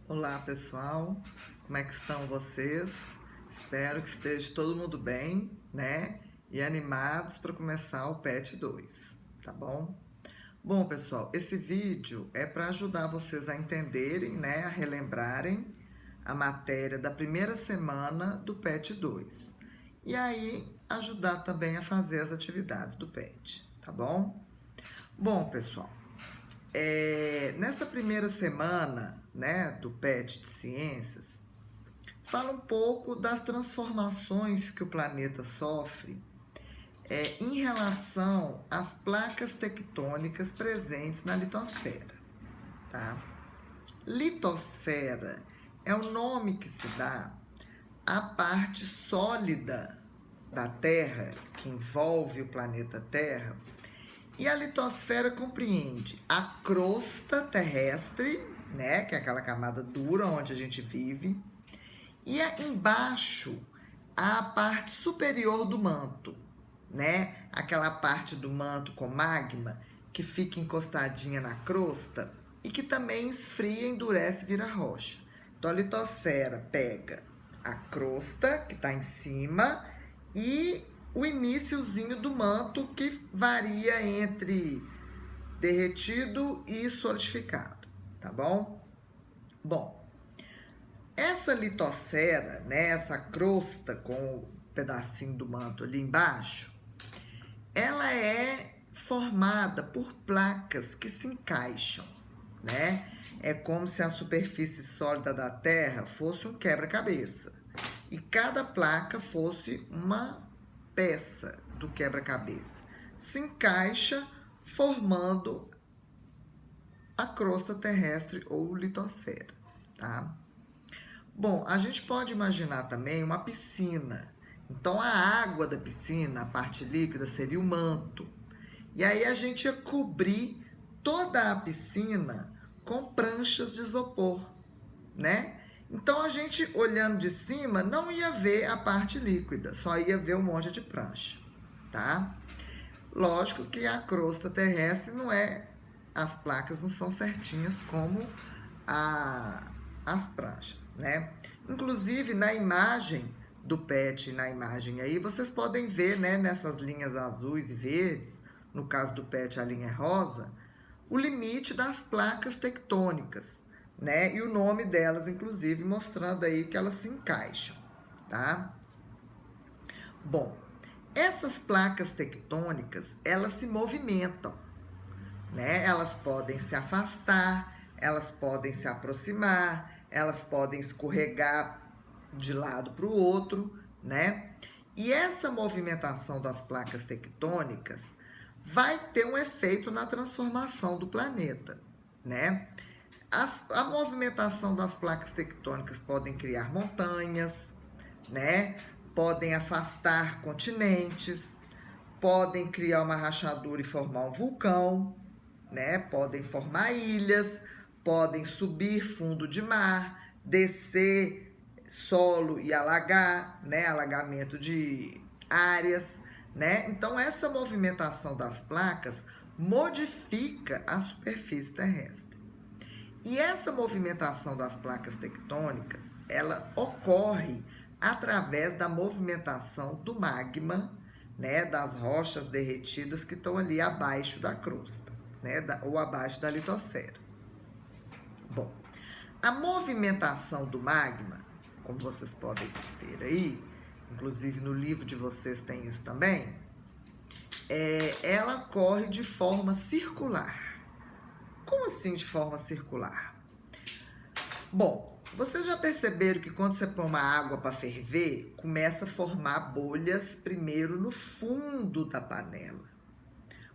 Olá pessoal, como é que estão vocês? Espero que esteja todo mundo bem, né? E animados para começar o PET 2, tá bom? Bom pessoal, esse vídeo é para ajudar vocês a entenderem, né? A relembrarem a matéria da primeira semana do PET 2. E aí ajudar também a fazer as atividades do PET, tá bom? Bom pessoal, nessa primeira semana, né, do PET de Ciências, fala um pouco das transformações que o planeta sofre em relação às placas tectônicas presentes na litosfera, tá? Litosfera é o nome que se dá à parte sólida da Terra, que envolve o planeta Terra. E a litosfera compreende a crosta terrestre, né, que é aquela camada dura onde a gente vive, e embaixo a parte superior do manto, né, aquela parte do manto com magma que fica encostadinha na crosta e que também esfria, endurece e vira rocha. Então a litosfera pega a crosta que está em cima e o iniciozinho do manto que varia entre derretido e solidificado, tá bom? Bom, essa litosfera, né, essa crosta com o pedacinho do manto ali embaixo, ela é formada por placas que se encaixam, né? É como se a superfície sólida da Terra fosse um quebra-cabeça e cada placa fosse uma peça do quebra-cabeça. Se encaixa formando a crosta terrestre ou litosfera, tá? Bom, a gente pode imaginar também uma piscina. Então, a água da piscina, a parte líquida, seria o manto. E aí a gente ia cobrir toda a piscina com pranchas de isopor, né? Então, a gente, olhando de cima, não ia ver a parte líquida, só ia ver um monte de prancha, tá? Lógico que a crosta terrestre não é... As placas não são certinhas como as pranchas, né? Inclusive, na imagem do PET, na imagem aí, vocês podem ver, né, nessas linhas azuis e verdes, no caso do PET a linha é rosa, o limite das placas tectônicas, né? E o nome delas, inclusive, mostrando aí que elas se encaixam, tá? Bom, essas placas tectônicas, elas se movimentam, né? Elas podem se afastar, elas podem se aproximar, elas podem escorregar de lado para o outro, né? E essa movimentação das placas tectônicas vai ter um efeito na transformação do planeta, né? A movimentação das placas tectônicas podem criar montanhas, né? Podem afastar continentes, podem criar uma rachadura e formar um vulcão, né? Podem formar ilhas, podem subir fundo de mar, descer solo e alagar, né? Alagamento de áreas, né? Então, essa movimentação das placas modifica a superfície terrestre. E essa movimentação das placas tectônicas, ela ocorre através da movimentação do magma, né, das rochas derretidas que estão ali abaixo da crosta, né, ou abaixo da litosfera. Bom, a movimentação do magma, como vocês podem ver aí, inclusive no livro de vocês tem isso também, ela ocorre de forma circular. Como assim de forma circular? Bom, vocês já perceberam que quando você põe uma água para ferver, começa a formar bolhas primeiro no fundo da panela.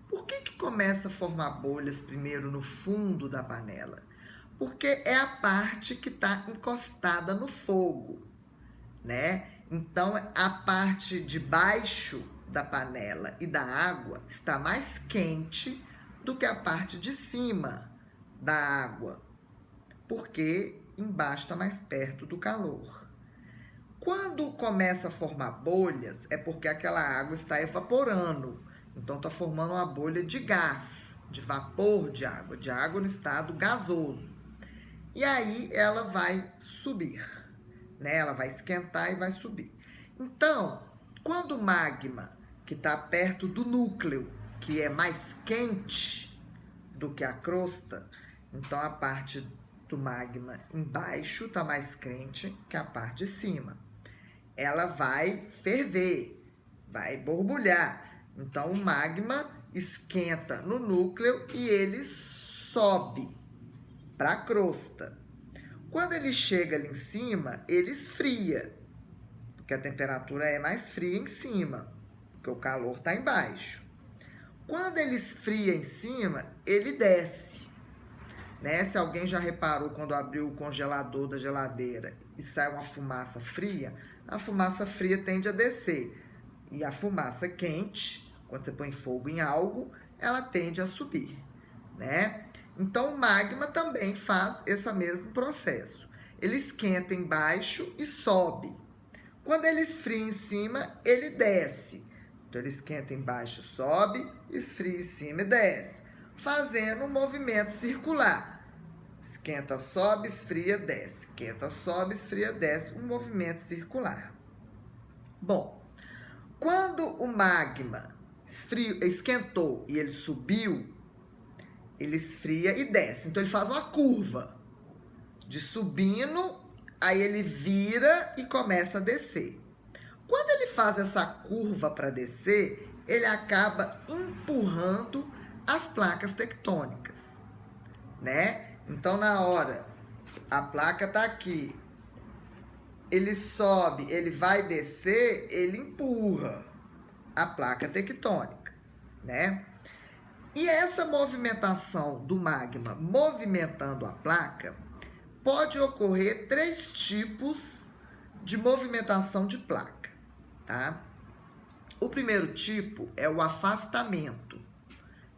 Por que começa a formar bolhas primeiro no fundo da panela? Porque é a parte que está encostada no fogo, né? Então, a parte de baixo da panela e da água está mais quente do que a parte de cima da água, porque embaixo está mais perto do calor. Quando começa a formar bolhas, é porque aquela água está evaporando. Então, está formando uma bolha de gás, de vapor de água no estado gasoso. e aí ela vai subir, né? Ela vai esquentar e vai subir. Então, quando o magma que está perto do núcleo, que é mais quente do que a crosta, então a parte do magma embaixo está mais quente que a parte de cima. Ela vai ferver, vai borbulhar. Então o magma esquenta no núcleo e ele sobe para a crosta. Quando ele chega ali em cima, ele esfria, porque a temperatura é mais fria em cima, porque o calor está embaixo. Quando ele esfria em cima, ele desce. Né? Se alguém já reparou quando abriu o congelador da geladeira e sai uma fumaça fria, a fumaça fria tende a descer. E a fumaça quente, quando você põe fogo em algo, ela tende a subir, né? Então o magma também faz esse mesmo processo. Ele esquenta embaixo e sobe. Quando ele esfria em cima, ele desce. Então ele esquenta embaixo, sobe, esfria em cima e desce, fazendo um movimento circular. Esquenta, sobe, esfria, desce. Esquenta, sobe, esfria, desce. Um movimento circular. Bom, quando o magma esquentou e ele subiu, ele esfria e desce. Então ele faz uma curva de subindo, aí ele vira e começa a descer. Quando ele faz essa curva para descer, ele acaba empurrando as placas tectônicas, né? Então, na hora, a placa tá aqui, ele sobe, ele vai descer, ele empurra a placa tectônica, né? E essa movimentação do magma movimentando a placa pode ocorrer 3 tipos de movimentação de placa, tá? O primeiro tipo é o afastamento,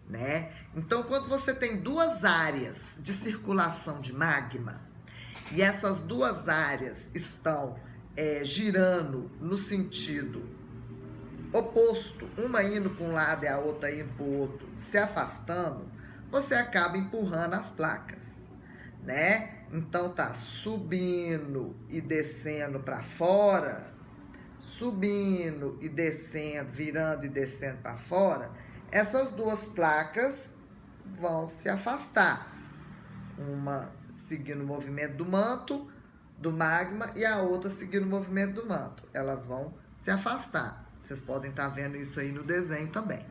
né? Então, quando você tem 2 áreas de circulação de magma e essas 2 áreas estão girando no sentido oposto, uma indo para um lado e a outra indo para o outro, se afastando, você acaba empurrando as placas, né? Então tá subindo e descendo para fora, subindo e descendo, virando e descendo para fora, essas 2 placas vão se afastar. Uma seguindo o movimento do manto, do magma, e a outra seguindo o movimento do manto. Elas vão se afastar. Vocês podem estar vendo isso aí no desenho também.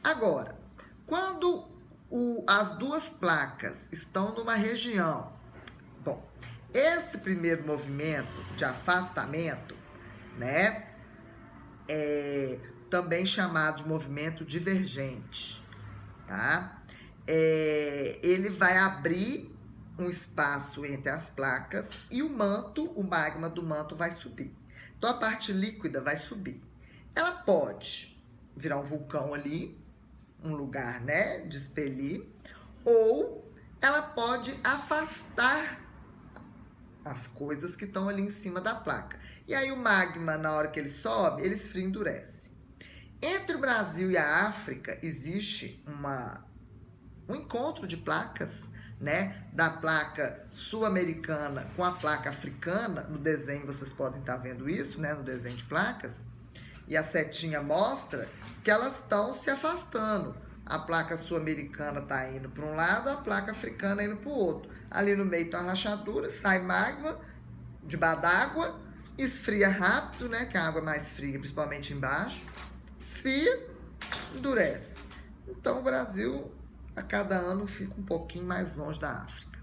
Agora, quando as 2 placas estão numa região, bom, esse primeiro movimento de afastamento, né, é também chamado de movimento divergente, tá? Ele vai abrir um espaço entre as placas e o manto, o magma do manto vai subir. Então a parte líquida vai subir. Ela pode virar um vulcão ali, um lugar, né, de expelir, ou ela pode afastar as coisas que estão ali em cima da placa. E aí o magma, na hora que ele sobe, ele esfria e endurece. Entre o Brasil e a África existe um encontro de placas, né, da placa sul-americana com a placa africana. No desenho vocês podem estar vendo isso, né, no desenho de placas. E a setinha mostra que elas estão se afastando. A placa sul-americana está indo para um lado, a placa africana indo para o outro. Ali no meio está a rachadura, sai magma debaixo d'água, esfria rápido, né, que a água é mais fria, principalmente embaixo. Esfria, endurece. Então o Brasil, a cada ano, fica um pouquinho mais longe da África,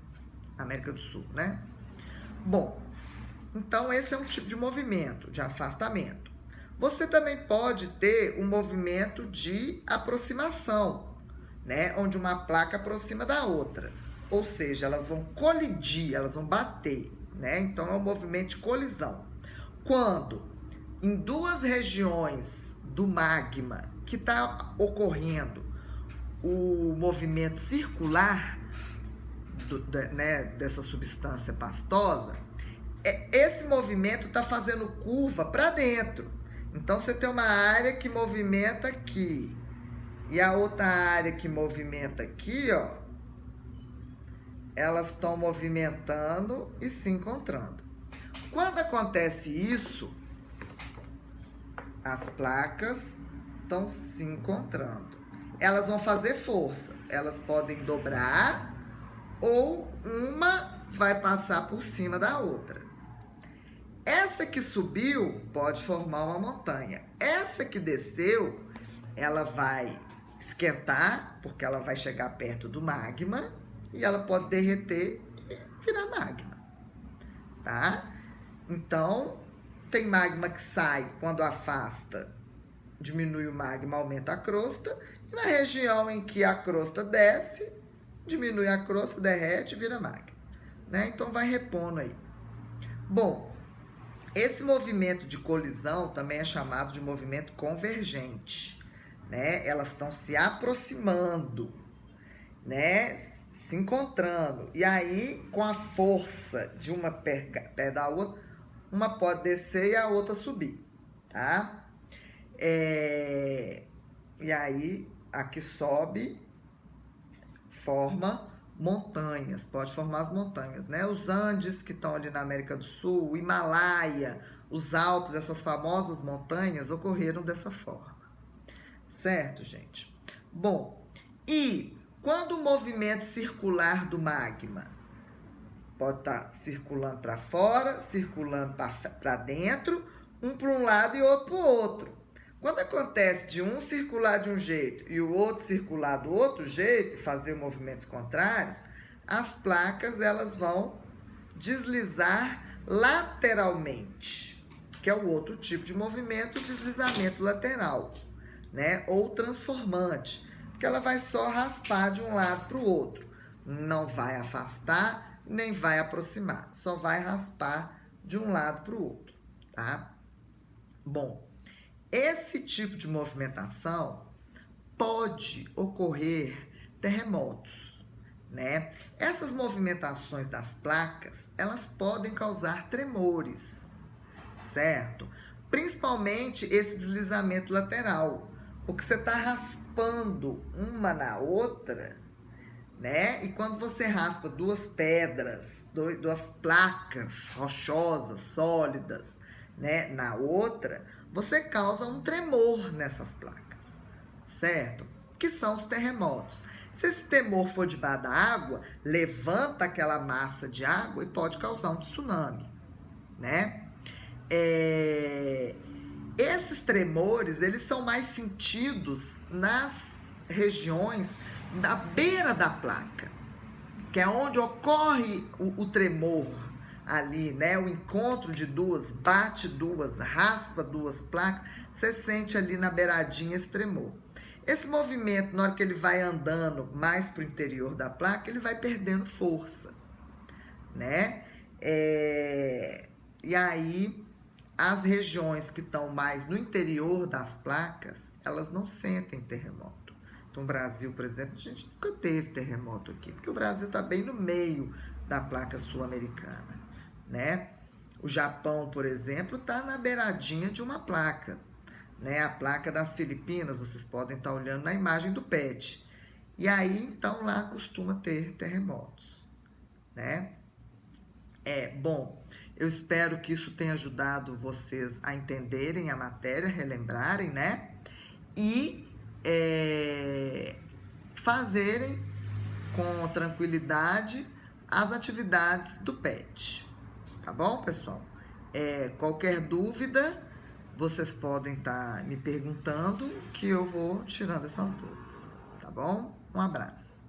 América do Sul, né? Bom, então esse é um tipo de movimento, de afastamento. Você também pode ter um movimento de aproximação, né? Onde uma placa aproxima da outra. Ou seja, elas vão colidir, elas vão bater, né? Então é um movimento de colisão. Quando em 2 regiões do magma que está ocorrendo o movimento circular né, dessa substância pastosa, esse movimento está fazendo curva para dentro. Então, você tem uma área que movimenta aqui e a outra área que movimenta aqui, ó, elas estão movimentando e se encontrando. Quando acontece isso, as placas estão se encontrando. Elas vão fazer força. Elas podem dobrar ou uma vai passar por cima da outra. Essa que subiu pode formar uma montanha. Essa que desceu, ela vai esquentar, porque ela vai chegar perto do magma e ela pode derreter e virar magma, tá? Então, tem magma que sai quando afasta, diminui o magma, aumenta a crosta. E na região em que a crosta desce, diminui a crosta, derrete e vira magma, né? Então, vai repondo aí. Bom, esse movimento de colisão também é chamado de movimento convergente, né? Elas estão se aproximando, né? Se encontrando. E aí, com a força de uma pé da outra, uma pode descer e a outra subir, tá? E aí, a que sobe forma montanhas, pode formar as montanhas, né? Os Andes, que estão ali na América do Sul, o Himalaia, os Alpes, essas famosas montanhas ocorreram dessa forma. Certo, gente? Bom, e quando o movimento circular do magma pode estar circulando para fora, circulando para dentro, um para um lado e outro para o outro. Quando acontece de um circular de um jeito e o outro circular do outro jeito, e fazer movimentos contrários, as placas elas vão deslizar lateralmente, que é o outro tipo de movimento, deslizamento lateral, né? Ou transformante, porque ela vai só raspar de um lado para o outro, não vai afastar nem vai aproximar, só vai raspar de um lado para o outro, tá? Bom, esse tipo de movimentação pode ocorrer terremotos, né? Essas movimentações das placas, elas podem causar tremores, certo? Principalmente esse deslizamento lateral, porque você está raspando uma na outra, né? E quando você raspa duas pedras, duas placas rochosas, sólidas, né, na outra, você causa um tremor nessas placas, certo? Que são os terremotos. Se esse tremor for debaixo da água, levanta aquela massa de água e pode causar um tsunami, né? Esses tremores, eles são mais sentidos nas regiões da beira da placa, que é onde ocorre o tremor ali, né? O encontro de duas, bate duas, raspa duas placas, você sente ali na beiradinha esse tremor. Esse movimento, na hora que ele vai andando mais para o interior da placa, ele vai perdendo força, né? E aí, as regiões que estão mais no interior das placas, elas não sentem terremoto. Então, o Brasil, por exemplo, a gente nunca teve terremoto aqui, porque o Brasil está bem no meio da placa sul-americana, né? O Japão, por exemplo, está na beiradinha de uma placa, né? A placa das Filipinas, vocês podem estar olhando na imagem do PET. E aí, então, lá costuma ter terremotos, né? Bom, eu espero que isso tenha ajudado vocês a entenderem a matéria, relembrarem, né? E fazerem com tranquilidade as atividades do PET. Tá bom, pessoal? Qualquer dúvida, vocês podem estar me perguntando que eu vou tirando essas dúvidas. Tá bom? Um abraço.